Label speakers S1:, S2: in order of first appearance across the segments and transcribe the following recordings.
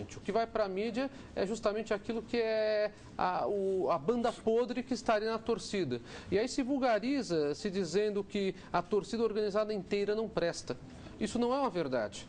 S1: exatamente. O que vai para a mídia é justamente aquilo que é a banda podre que estaria na torcida. E aí se vulgariza se dizendo que a torcida organizada inteira não presta. Isso não é uma verdade.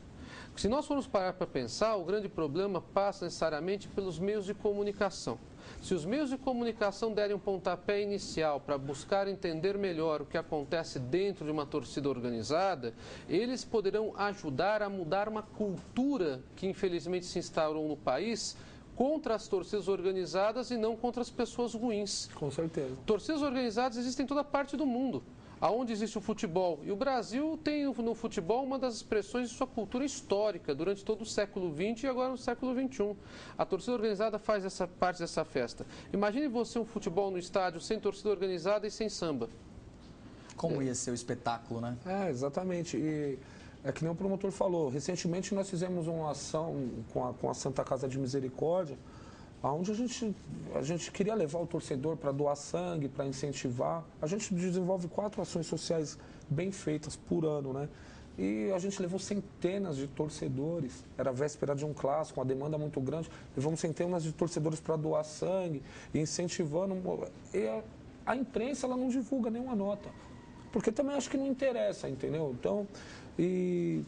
S1: Se nós formos parar para pensar, o grande problema passa necessariamente pelos meios de comunicação. Se os meios de comunicação derem um pontapé inicial para buscar entender melhor o que acontece dentro de uma torcida organizada, eles poderão ajudar a mudar uma cultura que infelizmente se instaurou no país contra as torcidas organizadas e não contra as pessoas ruins.
S2: Com certeza.
S1: Torcidas organizadas existem em toda parte do mundo, aonde existe o futebol. E o Brasil tem no futebol uma das expressões de sua cultura histórica durante todo o século XX e agora no século XXI. A torcida organizada faz essa parte dessa festa. Imagine você um futebol no estádio sem torcida organizada e sem samba.
S3: Como ia ser o espetáculo, né?
S2: Exatamente. E é que nem o promotor falou, recentemente nós fizemos uma ação com a Santa Casa de Misericórdia, onde a gente queria levar o torcedor para doar sangue, para incentivar. A gente desenvolve 4 ações sociais bem feitas por ano, né? E a gente levou centenas de torcedores, era a véspera de um clássico, uma demanda muito grande, levamos centenas de torcedores para doar sangue, e incentivando. E a imprensa ela não divulga nenhuma nota, porque também acho que não interessa, entendeu? Então, e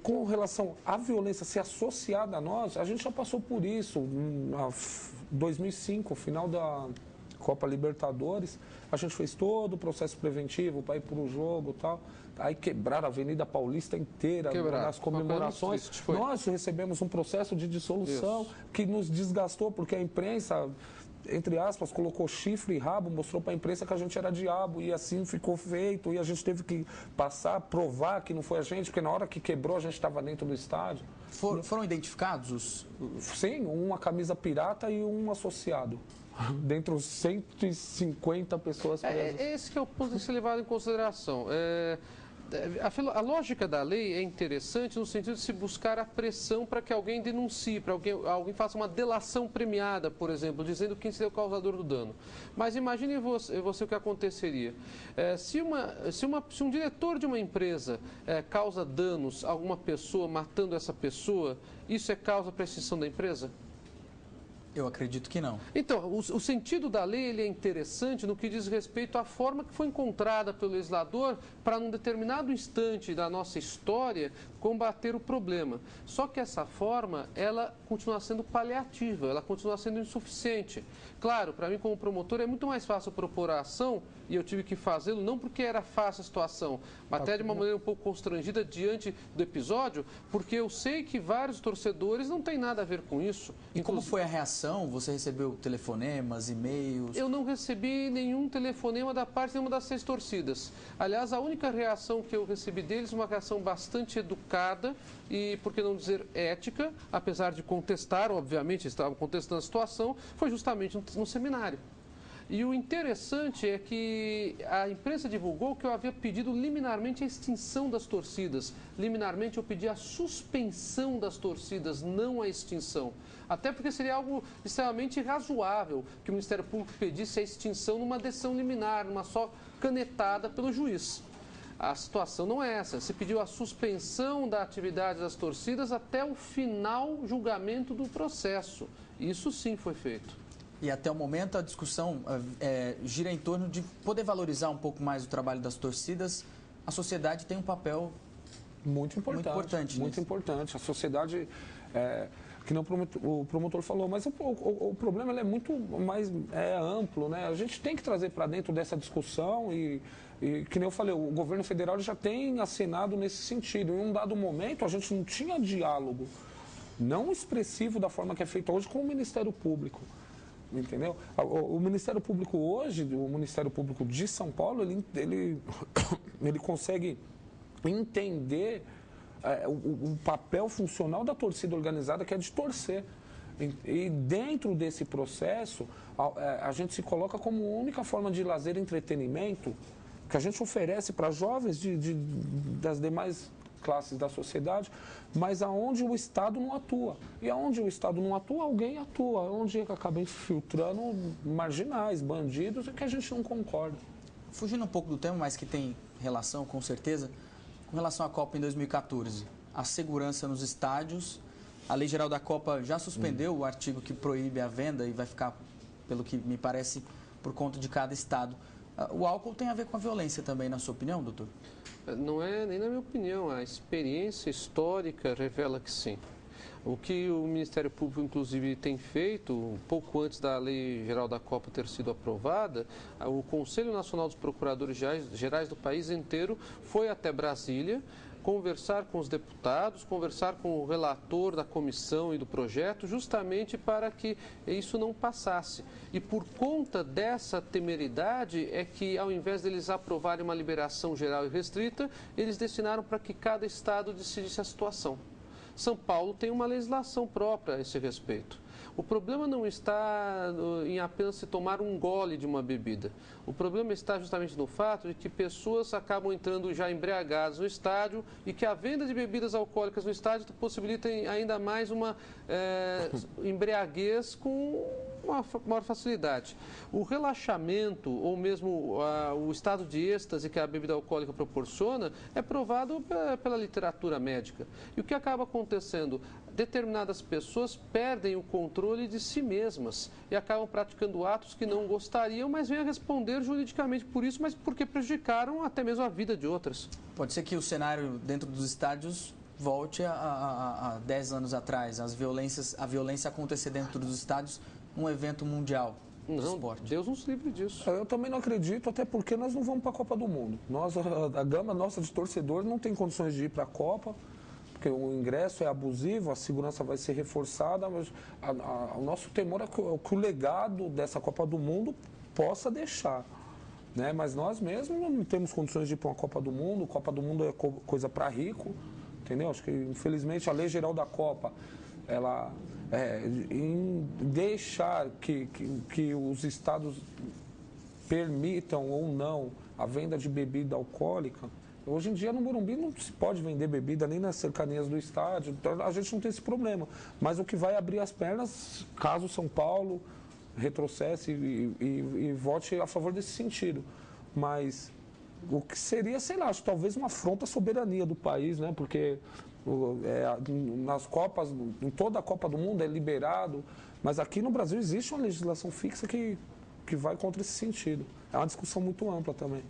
S2: com relação à violência ser associada a nós, a gente já passou por isso. Em 2005, final da Copa Libertadores, a gente fez todo o processo preventivo para ir para o jogo e tal. Aí quebraram a Avenida Paulista inteira nas comemorações. Nós recebemos um processo de dissolução que nos desgastou, porque a imprensa, entre aspas, colocou chifre e rabo, mostrou para a imprensa que a gente era diabo, e assim ficou feito, e a gente teve que provar que não foi a gente, porque na hora que quebrou a gente estava dentro do estádio.
S3: Foram identificados
S2: Sim, uma camisa pirata e um associado, dentre os 150 pessoas presas.
S1: Esse que é o ponto de ser levado em consideração. A lógica da lei é interessante no sentido de se buscar a pressão para que alguém denuncie, para alguém faça uma delação premiada, por exemplo, dizendo quem seria o causador do dano. Mas imagine você o que aconteceria. Se um diretor de uma empresa causa danos a alguma pessoa, matando essa pessoa, isso é causa para a extinção da empresa?
S3: Eu acredito que não.
S1: Então, o sentido da lei ele é interessante no que diz respeito à forma que foi encontrada pelo legislador para, num determinado instante da nossa história, combater o problema. Só que essa forma, ela continua sendo paliativa, ela continua sendo insuficiente. Claro, para mim como promotor é muito mais fácil propor a ação, e eu tive que fazê-lo, não porque era fácil a situação, mas até de uma maneira um pouco constrangida diante do episódio, porque eu sei que vários torcedores não têm nada a ver com isso.
S3: E como foi a reação? Você recebeu telefonemas, e-mails?
S1: Eu não recebi nenhum telefonema da parte de uma das 6 torcidas. Aliás, a única reação que eu recebi deles, uma reação bastante educada e, por que não dizer, ética, apesar de contestar, obviamente, estavam contestando a situação, foi justamente no seminário. E o interessante é que a imprensa divulgou que eu havia pedido liminarmente a extinção das torcidas. Liminarmente eu pedi a suspensão das torcidas, não a extinção. Até porque seria algo extremamente razoável que o Ministério Público pedisse a extinção numa decisão liminar, numa só canetada pelo juiz. A situação não é essa. Se pediu a suspensão da atividade das torcidas até o final julgamento do processo. Isso sim foi feito.
S3: E até o momento a discussão gira em torno de poder valorizar um pouco mais o trabalho das torcidas. A sociedade tem um papel
S2: muito importante. Muito importante. A sociedade, que não o promotor falou, mas o problema é muito mais amplo, né? A gente tem que trazer para dentro dessa discussão e, que nem eu falei, o governo federal já tem assinado nesse sentido. Em um dado momento a gente não tinha diálogo, não expressivo da forma que é feito hoje com o Ministério Público. Entendeu? O Ministério Público hoje, o Ministério Público de São Paulo, ele consegue entender o papel funcional da torcida organizada, que é de torcer. E dentro desse processo, a gente se coloca como única forma de lazer e entretenimento que a gente oferece para jovens das demais classes da sociedade, mas aonde o Estado não atua. E aonde o Estado não atua, alguém atua. Onde acaba infiltrando marginais, bandidos, e que a gente não concorda.
S3: Fugindo um pouco do tema, mas que tem relação, com certeza, com relação à Copa em 2014, a segurança nos estádios, A Lei Geral da Copa já suspendeu o artigo que proíbe a venda e vai ficar, pelo que me parece, por conta de cada estado. O álcool tem a ver com a violência também, na sua opinião, doutor?
S1: Não é nem na minha opinião, a experiência histórica revela que sim. O que o Ministério Público, inclusive, tem feito, um pouco antes da Lei Geral da Copa ter sido aprovada, o Conselho Nacional dos Procuradores Gerais do país inteiro foi até Brasília conversar com os deputados, conversar com o relator da comissão e do projeto, justamente para que isso não passasse. E por conta dessa temeridade é que, ao invés deles aprovarem uma liberação geral e restrita, eles destinaram para que cada estado decidisse a situação. São Paulo tem uma legislação própria a esse respeito. O problema não está em apenas se tomar um gole de uma bebida. O problema está justamente no fato de que pessoas acabam entrando já embriagadas no estádio e que a venda de bebidas alcoólicas no estádio possibilita ainda mais uma embriaguez com uma maior facilidade. O relaxamento ou mesmo o estado de êxtase que a bebida alcoólica proporciona é provado pela literatura médica. E o que acaba acontecendo? Determinadas pessoas perdem o controle de si mesmas e acabam praticando atos que não gostariam, mas vêm a responder juridicamente por isso, mas porque prejudicaram até mesmo a vida de outras.
S3: Pode ser que o cenário dentro dos estádios volte a 10 anos atrás, a violência acontecer dentro dos estádios, um evento mundial.
S1: Não, Deus nos livre disso.
S2: Eu também não acredito, até porque nós não vamos para a Copa do Mundo. Nós, a gama nossa de torcedores não tem condições de ir para a Copa, porque o ingresso é abusivo, a segurança vai ser reforçada, mas o nosso temor é que o legado dessa Copa do Mundo possa deixar. Né? Mas nós mesmos não temos condições de ir para uma Copa do Mundo. Copa do Mundo é coisa para rico, entendeu? Acho que, infelizmente, a Lei Geral da Copa, ela em deixar que os estados permitam ou não a venda de bebida alcoólica. Hoje em dia no Morumbi não se pode vender bebida nem nas cercanias do estádio, então a gente não tem esse problema. Mas o que vai abrir as pernas, caso São Paulo retrocesse e vote a favor desse sentido. Mas o que seria, sei lá, acho, talvez uma afronta à soberania do país, né? Porque nas Copas, em toda a Copa do Mundo é liberado, mas aqui no Brasil existe uma legislação fixa que vai contra esse sentido. É uma discussão muito ampla também.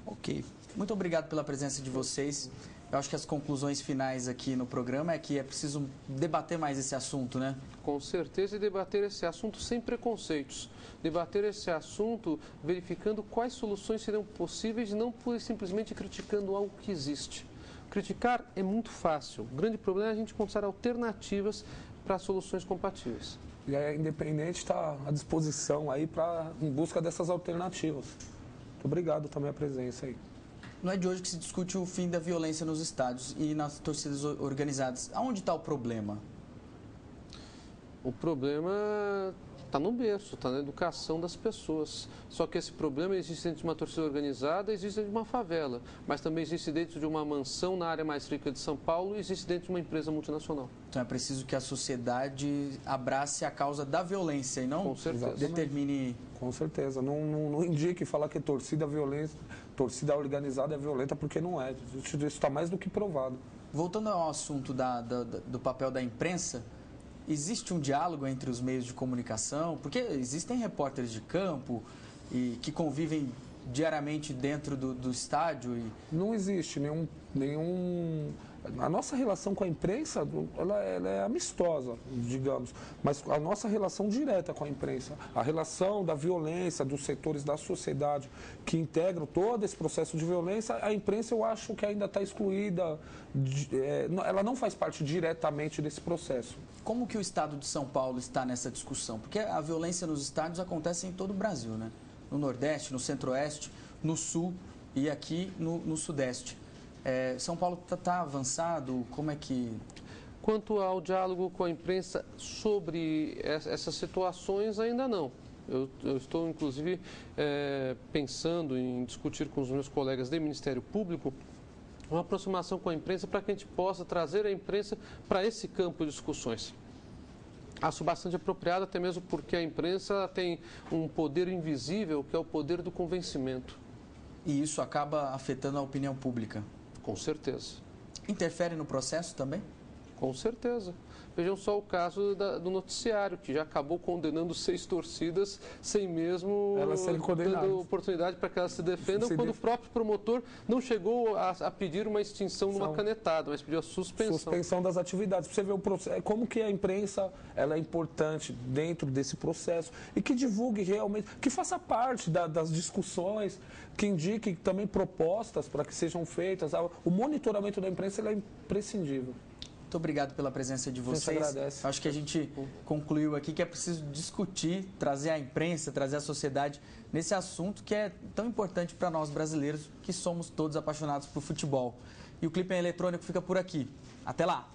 S3: Ok. Muito obrigado pela presença de vocês. Eu acho que as conclusões finais aqui no programa é que é preciso debater mais esse assunto, né?
S1: Com certeza, e debater esse assunto sem preconceitos. Debater esse assunto verificando quais soluções serão possíveis e não simplesmente criticando algo que existe. Criticar é muito fácil. O grande problema é a gente encontrar alternativas para soluções compatíveis.
S2: E a Independente está à disposição aí em busca dessas alternativas. Muito obrigado também a presença aí.
S3: Não é de hoje que se discute o fim da violência nos estádios e nas torcidas organizadas. Aonde está o problema?
S1: O problema está no berço, está na educação das pessoas. Só que esse problema existe dentro de uma torcida organizada, existe dentro de uma favela, mas também existe dentro de uma mansão na área mais rica de São Paulo e existe dentro de uma empresa multinacional.
S3: Então é preciso que a sociedade abrace a causa da violência e não determine...
S2: Com certeza. Não indique falar que torcida organizada é violenta, porque não é. Isso está mais do que provado.
S3: Voltando ao assunto do papel da imprensa, existe um diálogo entre os meios de comunicação? Porque existem repórteres de campo e que convivem diariamente dentro do estádio.
S2: Não existe nenhum... A nossa relação com a imprensa, ela é amistosa, digamos, mas a nossa relação direta com a imprensa, a relação da violência, dos setores da sociedade que integram todo esse processo de violência, a imprensa eu acho que ainda está excluída, ela não faz parte diretamente desse processo.
S3: Como que o Estado de São Paulo está nessa discussão? Porque a violência nos estádios acontece em todo o Brasil, né? No Nordeste, no Centro-Oeste, no Sul e aqui no Sudeste. São Paulo está avançado? Como é que...
S1: Quanto ao diálogo com a imprensa sobre essas situações, ainda não. Eu estou, inclusive, pensando em discutir com os meus colegas do Ministério Público uma aproximação com a imprensa para que a gente possa trazer a imprensa para esse campo de discussões. Acho bastante apropriado, até mesmo porque a imprensa tem um poder invisível, que é o poder do convencimento.
S3: E isso acaba afetando a opinião pública?
S1: Com certeza.
S3: Interfere no processo também?
S1: Com certeza. Vejam só o caso do noticiário, que já acabou condenando 6 torcidas sem mesmo
S2: elas serem condenadas,
S1: dando oportunidade para que elas se defendam, quando o próprio promotor não chegou a pedir uma extinção numa canetada, mas pediu a suspensão
S2: das atividades. Para você ver o processo, como que a imprensa ela é importante dentro desse processo e que divulgue realmente, que faça parte das discussões, que indique também propostas para que sejam feitas. O monitoramento da imprensa ele é imprescindível.
S3: Muito obrigado pela presença de vocês.
S2: Agradece.
S3: Acho que a gente concluiu aqui que é preciso discutir, trazer a imprensa, trazer a sociedade nesse assunto que é tão importante para nós brasileiros, que somos todos apaixonados por futebol. E o Clipe Eletrônico fica por aqui. Até lá!